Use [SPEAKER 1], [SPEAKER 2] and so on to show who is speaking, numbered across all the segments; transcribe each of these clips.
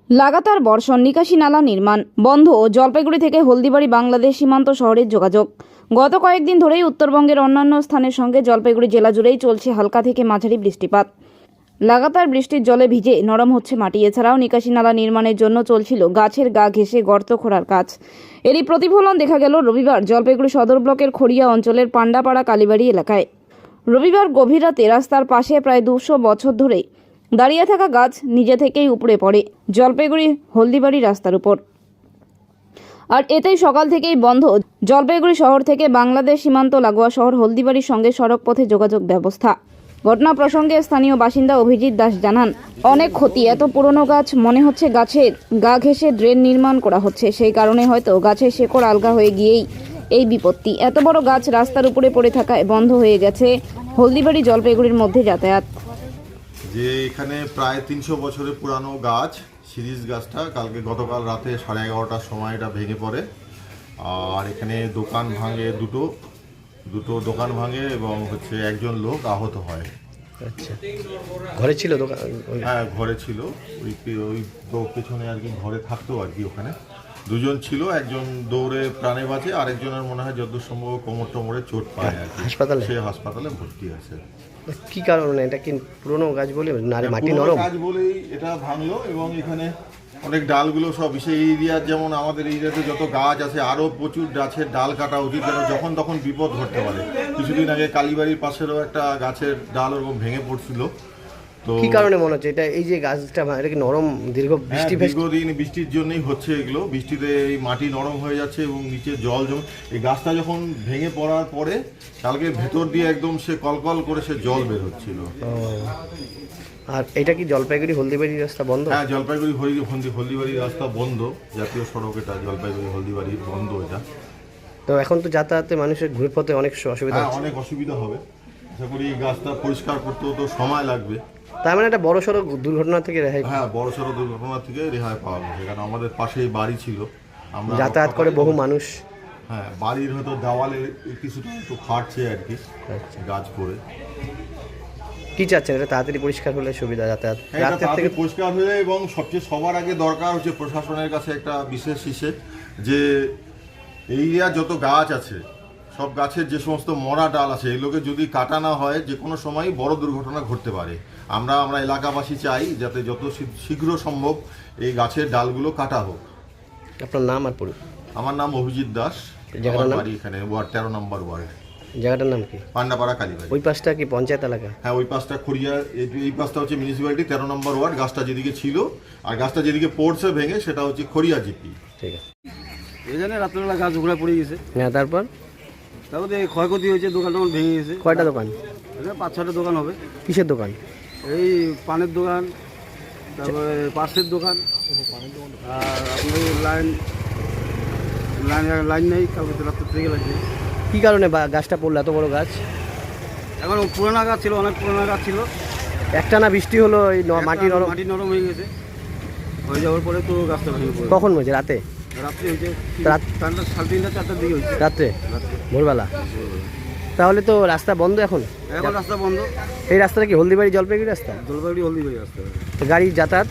[SPEAKER 1] লাগাতার বর্ষণ, নিকাশি নালা নির্মাণ বন্ধ। জলপাইগুড়ি থেকে হলদিবাড়ি বাংলাদেশ সীমান্ত শহরের যোগাযোগ। গত কয়েকদিন ধরেই উত্তরবঙ্গের অন্যান্য স্থানের সঙ্গে জলপাইগুড়ি জেলা জুড়েই চলছে হালকা থেকে মাঝারি বৃষ্টিপাত। লাগাতার বৃষ্টির জলে ভিজে নরম হচ্ছে মাটি। এছাড়াও নিকাশি নালা নির্মাণের জন্য চলছিল গাছের গা ঘেঁষে গর্ত খোঁড়ার কাজ। এরই প্রতিফলন দেখা গেল রবিবার জলপাইগুড়ি সদর ব্লকের খড়িয়া অঞ্চলের পান্ডাপাড়া কালীবাড়ি এলাকায়। রবিবার গভীর রাতে রাস্তার পাশে প্রায় 200 বছর ধরে দাঁড়িয়ে থাকা গাছ নিজে থেকেই উপড়ে পড়ে জলপাইগুড়ি হলদিবাড়ি রাস্তার উপর। আর এতেই সকাল থেকেই বন্ধ জলপাইগুড়ি শহর থেকে বাংলাদেশ সীমান্ত লাগোয়া শহর হলদিবাড়ির সঙ্গে সড়ক পথে যোগাযোগ ব্যবস্থা। ঘটনা প্রসঙ্গে স্থানীয় বাসিন্দা অভিজিৎ দাস জানান, অনেক ক্ষতি। এত পুরনো গাছ, মনে হচ্ছে গাছের গা ঘেঁষে ড্রেন নির্মাণ করা হচ্ছে। সেই কারণে হয়তো গাছের শেকড় আলগা হয়ে গিয়েই এই বিপত্তি। এত বড় গাছ রাস্তার উপরে পড়ে থাকায় বন্ধ হয়ে গেছে হলদিবাড়ি জলপাইগুড়ির মধ্যে যাতায়াত।
[SPEAKER 2] যে এখানে প্রায় 300 বছরের পুরানো গাছ, সিরিজ গাছটা কালকে গতকাল রাতে 11:30টার সময় এটা ভেঙে পড়ে। আর এখানে দোকান ভাঙে, দুটো দোকান ভাঙে এবং একজন লোক আহত হয়।
[SPEAKER 3] আচ্ছা, ঘরে ছিল দোকান?
[SPEAKER 2] হ্যাঁ, ঘরে ছিল। ওই পেছনে আর কি ঘরে থাকতো আর কি। ওখানে দুজন ছিল, একজন দৌড়ে প্রাণে বাঁচে, আরেকজনের মনে হয় যত সম্ভব কোমর টোমরে চোট পায় আর কি।
[SPEAKER 3] হাসপাতালে?
[SPEAKER 2] সে হাসপাতালে ভর্তি আছে।
[SPEAKER 3] কি কারণে? এটা কি পুরনো গাছ বলে না মাটি নরম?
[SPEAKER 2] গাছ বলেই এটা ভাঙলো। এবং এখানে অনেক ডালগুলো সব সেই এরিয়ার, যেমন আমাদের এরিয়াতে যত গাছ আছে আরও প্রচুর গাছের ডাল কাটা উচিত, যেন যখন তখন বিপদ ঘটতে পারে। কিছুদিন আগে কালীবাড়ির পাশেরও একটা গাছের ডাল ওরকম ভেঙে পড়ছিল। তো
[SPEAKER 3] কি কারণে মনে হচ্ছে এটা, এই যে গাছটা এটা কি নরম?
[SPEAKER 2] দীর্ঘদিন বৃষ্টির জন্যই হচ্ছে এগুলো। বৃষ্টিতে এই মাটি নরম হয়ে যাচ্ছে এবং নিচে জল জমে। এই গাছটা যখন ভেঙে পড়ার পরে কালকে ভেতর দিয়ে একদম সে কলকল করে সে জল বের হচ্ছিল।
[SPEAKER 3] আর এটা কি জলপাইগুড়ি হলদিবাড়ি রাস্তা বন্ধ?
[SPEAKER 2] হ্যাঁ, জলপাইগুড়ি হলদিবাড়ি রাস্তা বন্ধ। জাতীয় সড়ক এটা, জলপাইগুড়ি হলদিবাড়ি বন্ধ এটা।
[SPEAKER 3] তো এখন তো যাতায়াতে মানুষের ঘুরে পথে অনেক অসুবিধা হচ্ছে।
[SPEAKER 2] অনেক অসুবিধা হবে। আশা করি এই গাছটা পরিষ্কার করতেও তো সময় লাগবে।
[SPEAKER 3] তার মানে একটা বড় সড়ো দুর্ঘটনা থেকে রেহাই?
[SPEAKER 2] হ্যাঁ, বড় সড়ো দুর্ঘটনা থেকে রেহাই পাওয়া গেছে। কারণ আমাদের পাশেই বাড়ি ছিল, আমরা
[SPEAKER 3] যাতায়াত করে বহু মানুষ।
[SPEAKER 2] হ্যাঁ, বাড়ির হয়তো দেওয়ালে কিছুটা একটু ফাটছে আর কি।
[SPEAKER 3] আচ্ছা,
[SPEAKER 2] গাছ পড়ে।
[SPEAKER 3] কি চাচ্ছেন এটা তাড়াতাড়ি পরিষ্কার হলে সুবিধা যাতায়াত?
[SPEAKER 2] রাতের থেকে পরিষ্কার হয়ে, এবং সবার আগে দরকার হচ্ছে প্রশাসনের কাছে একটা বিশেষ যে এই এরিয়া যত গাছ আছে, সব গাছের যে সমস্ত মরা ডাল আছে, এগুলোকে যদি কাটা না হয় যে কোনো সময় বড় দুর্ঘটনা ঘটতে পারে। আমরা এলাকাবাসী চাই যাতে যত শীঘ্র সম্ভব এই গাছের ডালগুলো কাটা হোক।
[SPEAKER 3] আপনার নাম আর পরিচয়?
[SPEAKER 2] আমার নাম অভিজিৎ দাস।
[SPEAKER 3] জায়গাটার নাম?
[SPEAKER 2] বাড়ি এখানে ওয়ার্ড 13 নম্বর ওয়ার্ড।
[SPEAKER 3] জায়গাটার নাম কি?
[SPEAKER 2] পান্ডাপাড়া কালীবাড়ি।
[SPEAKER 3] ওই পাশটা কি পঞ্চায়েত এলাকা?
[SPEAKER 2] হ্যাঁ, ওই পাশটা খড়িয়া, এই পাশটা হচ্ছে মিউনিসিপ্যালিটি 13 নম্বর ওয়ার্ড। গাছটা যেদিকে ছিল আর গাছটা যেদিকে পড়ছে ভেঙে, সেটা হচ্ছে খড়িয়া জিপি।
[SPEAKER 3] ঠিক আছে।
[SPEAKER 4] এখানে রাত্রেবেলা গাছ ঘোরা পড়ে গেছে।
[SPEAKER 3] হ্যাঁ, তারপরে
[SPEAKER 4] ক্ষয়ক্ষতি হয়েছে, দোকান টোকান ভেঙে গেছে।
[SPEAKER 3] কয়টা দোকান?
[SPEAKER 4] এখানে 5-6টা দোকান হবে।
[SPEAKER 3] কিসের দোকান?
[SPEAKER 4] এই পানের দোকান, তারপরে পার্সের দোকান, আর আপনার লাইন নেই, কালকে রাত্রে থেকে লাগছে।
[SPEAKER 3] কি কারণে গাছটা পড়লো? এত বড় গাছ?
[SPEAKER 4] এখন পুরানা গাছ ছিল, অনেক পুরানা গাছ ছিল।
[SPEAKER 3] একটা না বৃষ্টি হলো, এই মাটি
[SPEAKER 4] নরম হয়ে গেছে। হয়ে যাওয়ার পরে তো গাছটা ভেঙে পড়ে।
[SPEAKER 3] কখন হয়েছে? রাতে?
[SPEAKER 4] রাত্রে হয়েছে, 3:30-4টার দিকে হয়েছে।
[SPEAKER 3] রাত্রে? ভোরবেলা? তাহলে তো রাস্তা বন্ধ এখন?
[SPEAKER 4] এখন রাস্তা বন্ধ।
[SPEAKER 3] এই রাস্তাটা কি হলদিবাড়ি জলপাইগুড়ি রাস্তা?
[SPEAKER 4] জলপাইগুড়ি হলদিবাড়ি রাস্তা।
[SPEAKER 3] তো গাড়ি যাতায়াত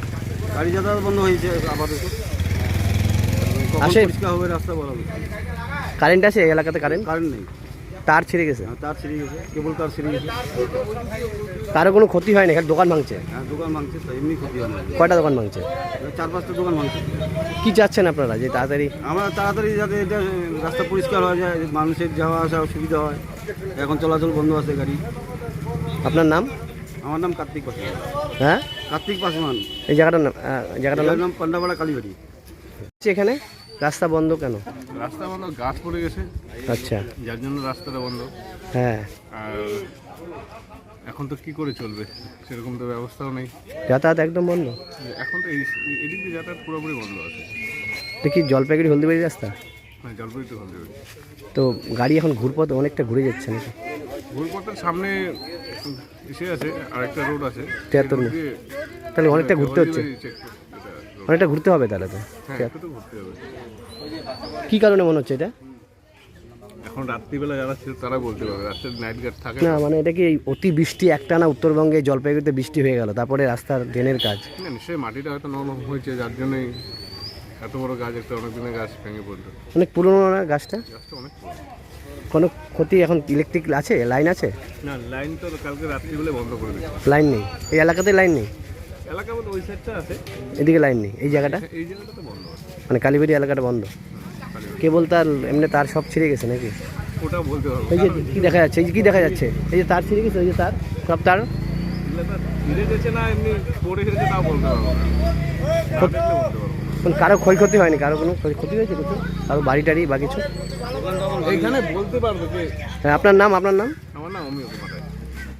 [SPEAKER 4] বন্ধ হয়েছে আপাতত।
[SPEAKER 3] আসে?
[SPEAKER 4] পরিষ্কার হবে রাস্তা বলা হবে।
[SPEAKER 3] কারেন্ট আছে এই এলাকাতে? কারেন্ট
[SPEAKER 4] নেই,
[SPEAKER 3] তার ছিঁড়ে গেছে?
[SPEAKER 4] তার ছিঁড়ে গেছে, কেবল তার ছিঁড়ে গেছে।
[SPEAKER 3] কারো কোনো ক্ষতি হয়নি? এখানে দোকান ভাঙছে?
[SPEAKER 4] হ্যাঁ, দোকান ভাঙছে, এমনি ক্ষতি হয় না।
[SPEAKER 3] কয়টা দোকান ভাঙছে?
[SPEAKER 4] 4-5টা দোকান ভাঙছে।
[SPEAKER 3] কি চাচ্ছেন আপনারা যে তাড়াতাড়ি?
[SPEAKER 4] আমরা তাড়াতাড়ি যাতে এটা রাস্তা পরিষ্কার হয়ে যায়, মানুষের যাওয়া আসা সুবিধা হয়। এখন চলাচল বন্ধ আছে গাড়ি।
[SPEAKER 3] আপনার নাম?
[SPEAKER 4] আমার নাম কার্তিক পাসওয়ান।
[SPEAKER 3] হ্যাঁ,
[SPEAKER 4] কার্তিক পাসওয়ান।
[SPEAKER 3] এই জায়গাটার নাম?
[SPEAKER 4] পান্ডাপাড়া কালীবাড়ি।
[SPEAKER 3] এখানে রাস্তা বন্ধ কেন?
[SPEAKER 5] রাস্তা বন্ধ, গাছ পড়ে গেছে।
[SPEAKER 3] আচ্ছা,
[SPEAKER 5] যার জন্য রাস্তাটা বন্ধ।
[SPEAKER 3] হ্যাঁ।
[SPEAKER 5] আর এখন তো কি করে চলবে, সেরকম তো ব্যবস্থাও নেই।
[SPEAKER 3] যাতায়াত একদম বন্ধ?
[SPEAKER 5] এখন তো এদিক দিয়ে যাতায়াত পুরোপুরি বন্ধ আছে।
[SPEAKER 3] দেখি জলপাইগুড়ি হলদিবাড়ি রাস্তা?
[SPEAKER 5] হ্যাঁ, জলপাইগুড়ি তো হলদিবাড়ি।
[SPEAKER 3] তো গাড়ি এখন ঘুরপথ অনেকটা ঘুরে যাচ্ছে নাকি?
[SPEAKER 5] ভুলপথের সামনে এসে আছে, আরেকটা রোড আছে।
[SPEAKER 3] 73 তাহলে অনেকটা ঘুরতে হচ্ছে? অনেকটা ঘুরতে হবে তাহলে তো?
[SPEAKER 5] হ্যাঁ, একটু তো ঘুরতে হবে।
[SPEAKER 3] কি কারণে মনে হচ্ছে এটা?
[SPEAKER 5] এখন রাত্রিবেলা যারা ছিল তারা বলতে পারবে, রাস্তায় নাইট গার্ড থাকে
[SPEAKER 3] না মানে এটা কি এই অতি বৃষ্টি একটানা উত্তরবঙ্গে জলপাইগুড়িতে বৃষ্টি হয়ে গেল, তারপরে রাস্তার ড্রেনের কাজ।
[SPEAKER 5] না, নিশ্চয়ই মাটিটা হয়তো নরম হয়েছে, যার জন্যই এত বড় গাছ, একটা অনেক দিনের গাছ ভেঙে পড়লো।
[SPEAKER 3] অনেক পুরনো না গাছটা?
[SPEAKER 5] গাছটা অনেক পুরনো।
[SPEAKER 3] কোনো ক্ষতি এখন ইলেকট্রিক আছে, লাইন আছে?
[SPEAKER 5] না, লাইন তো কালকে রাত্রিবেলা বন্ধ করে দিচ্ছে।
[SPEAKER 3] লাইন নেই এই এলাকাতে, লাইন নেই
[SPEAKER 5] এলাকা বলতে ওই সাইডটা আছে,
[SPEAKER 3] এদিকে লাইন নেই। এই জায়গাটা
[SPEAKER 5] এই জায়গাটা তো বন্ধ আছে।
[SPEAKER 3] মানে কালীবাড়ি এলাকাটা বন্ধ, কেবল তার এমনি তার সব ছিঁড়ে গেছে নাকি?
[SPEAKER 5] ওটা বলতে পারবো
[SPEAKER 3] এই যে কি দেখা যাচ্ছে, এই যে কি দেখা যাচ্ছে, এই যে তার ছিঁড়ে গেছে, ওই যে তার সব তার
[SPEAKER 5] ধীরে গেছে না এমনি পড়ে গেছে, তাও বলতে পারবো না, না দেখলে বলতে পারবো না।
[SPEAKER 3] কোনো কারো ক্ষয়ক্ষতি হয়নি? কারো কোনো ক্ষতি হয়েছে কিছু? কারো বাড়ি টাড়ি বা কিছু?
[SPEAKER 5] এইখানে বলতে পারবে যে
[SPEAKER 3] হ্যাঁ, আপনার নাম? আপনার নাম?
[SPEAKER 5] আমার নাম অমিয় কুমার।